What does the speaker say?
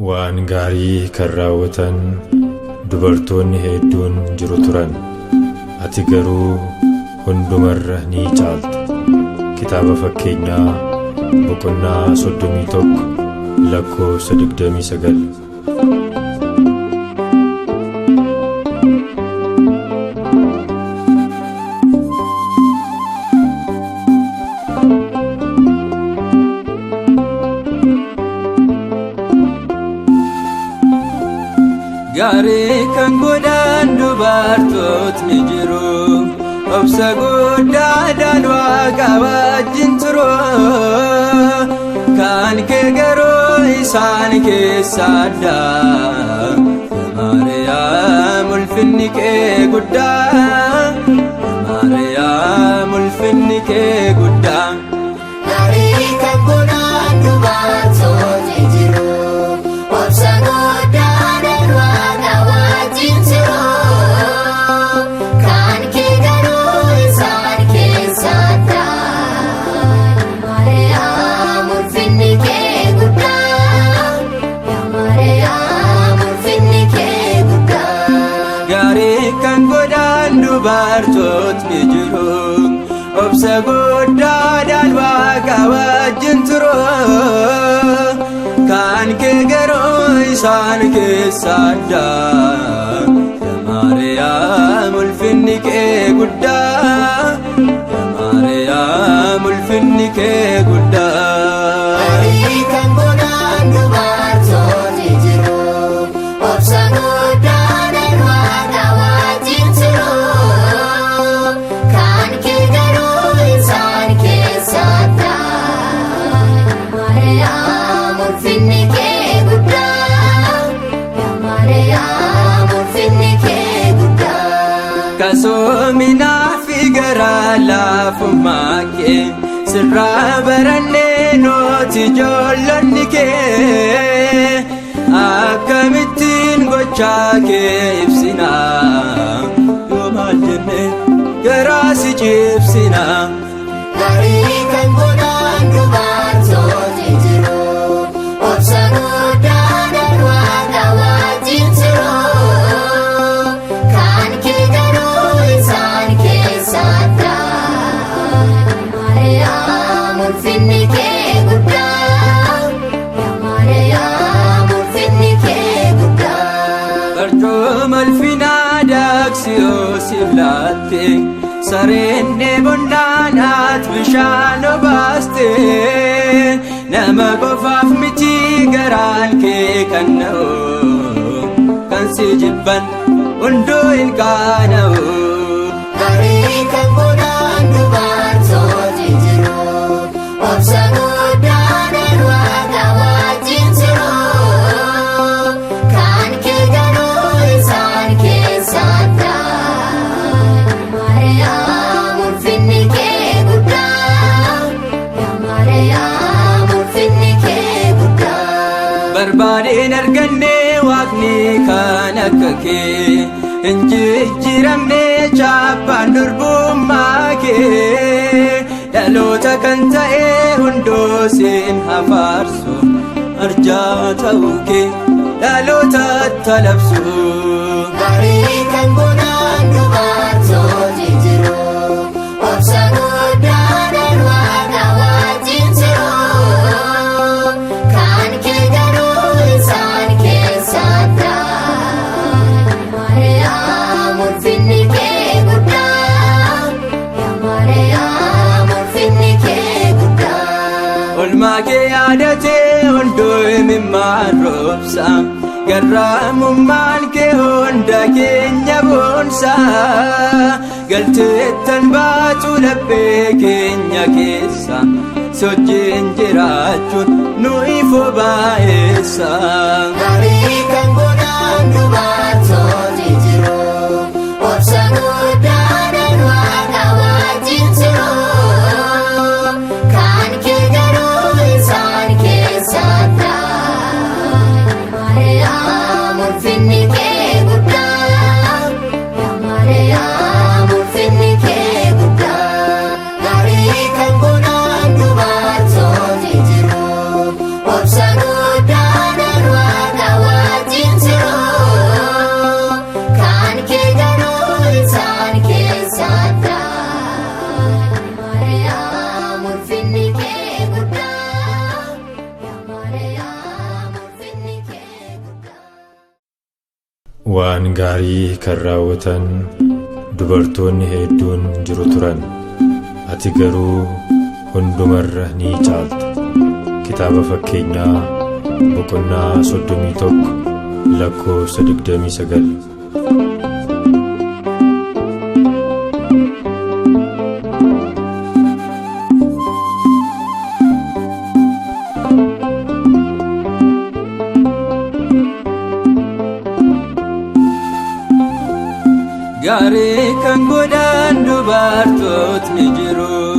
waan gaarii kan raawwatan dubartoonni hedduun jiru turan. Ati garuu hundumarra ni caalta. Kitaaba Fakkeenyaa boqonnaa 31 lakkoofsa 29. Gaarii kan godhan dubartootni jiru, obsa guddaadhaan Waaqa wajjin turu. Kan kee garuu isaan keessaa adda. Maariyaam ulfinni kee guddaa, Maariyaam ulfinni kee guddaa. Gaarii kan godhan dubartootni jiru, obsa guddaadhaan Waaqa wajjin turu. Kan kee garuu isaan keessaa adda. Maariyaam ulfinni kee guddaa, Maariyaam ulfinni kee guddaa. Gaarii kan godhan dubartootni jiru, obsa guddaadhaan Waaqa wajjin turu. Kan kee garuu isaan keessaa adda. Maariyaam ulfinni kee guddaa, Maariyaam ulfinni kee guddaa. Gaarii kan godhan dubartootni jiru, obsa guddaadhaan Waaqa wajjin turu. Kan kee garuu isaan keessaa adda. Maariyaam ulfinni kee guddaa, Maariyaam ulfinni kee guddaa. Kasoominaa fi garaa laafummaa kee sirraa barannee nuti ijoollonni kee. Akkamittiin gochaa kee ibsina, yoo maal jenne garaa si cibsina. Gaarii kan godhan dubartootni jiru, obsa guddaadhaan Waaqa wajjin turu. Kan kee garuu isaan keessaa adda. Maariyaam ulfinni kee guddaa, Maariyaam ulfinni kee guddaa. Barcuma ulfinaa daaksiyoo siif laatte, sareen dheebonnaan ati bishaan obaaste. Nama qofaaf miti garaan kee kan na'u, kan si jibban hunduu hin qaana'u. Gaarii kan godhan dubartootni jiru, obsa guddaadhaan Waaqa wajjin turu. Kan kee garuu isaan keessaa adda. Maariyaam ulfinni kee guddaa, Maariyaam ulfinni kee guddaa. Barbaadeen arganne Waaqni kan akka kee, hin jijjiiramne chaappaan durbummaa kee. Dhaloota kan ta'e hunduu siin hafaarsu, arjaa ta'uu kee dhalootatti labsu. Gaarii kan godhan dubartootni jiru, obsa guddaadhaan Waaqa wajjin turu. Kan kee garuu isaan keessaa adda. Maariyaam ulfinni kee guddaa, Maariyaam ulfinni kee guddaa. Oolmaa kee yaadatee hunduu imimmaan roobsa, garraamummaan kee hunda keenya boonsa. Galteettan baatu laphee keenya keessa, sochiin jiraachuun nuyi fobaa'eessa. Gaarii kan godhan dubartootni jiru, obsa guddaadhaan Waaqa wajjin turu. Kan kee garuu isaan keessaa adda. Maariyaam ulfinni kee guddaa, Maariyaam ulfinni kee guddaa. Gaarii kan godhan dubartootni jiru, obsa guddaadhaan Waaqa waan gaarii kan raawwatan dubartoonni hedduun jiru turan. Ati garuu hundumarra ni caalta. Kitaaba Fakkeenyaa boqonnaa 31 lakkoofsa 29. Gaarii kan godhan dubartootni jiru.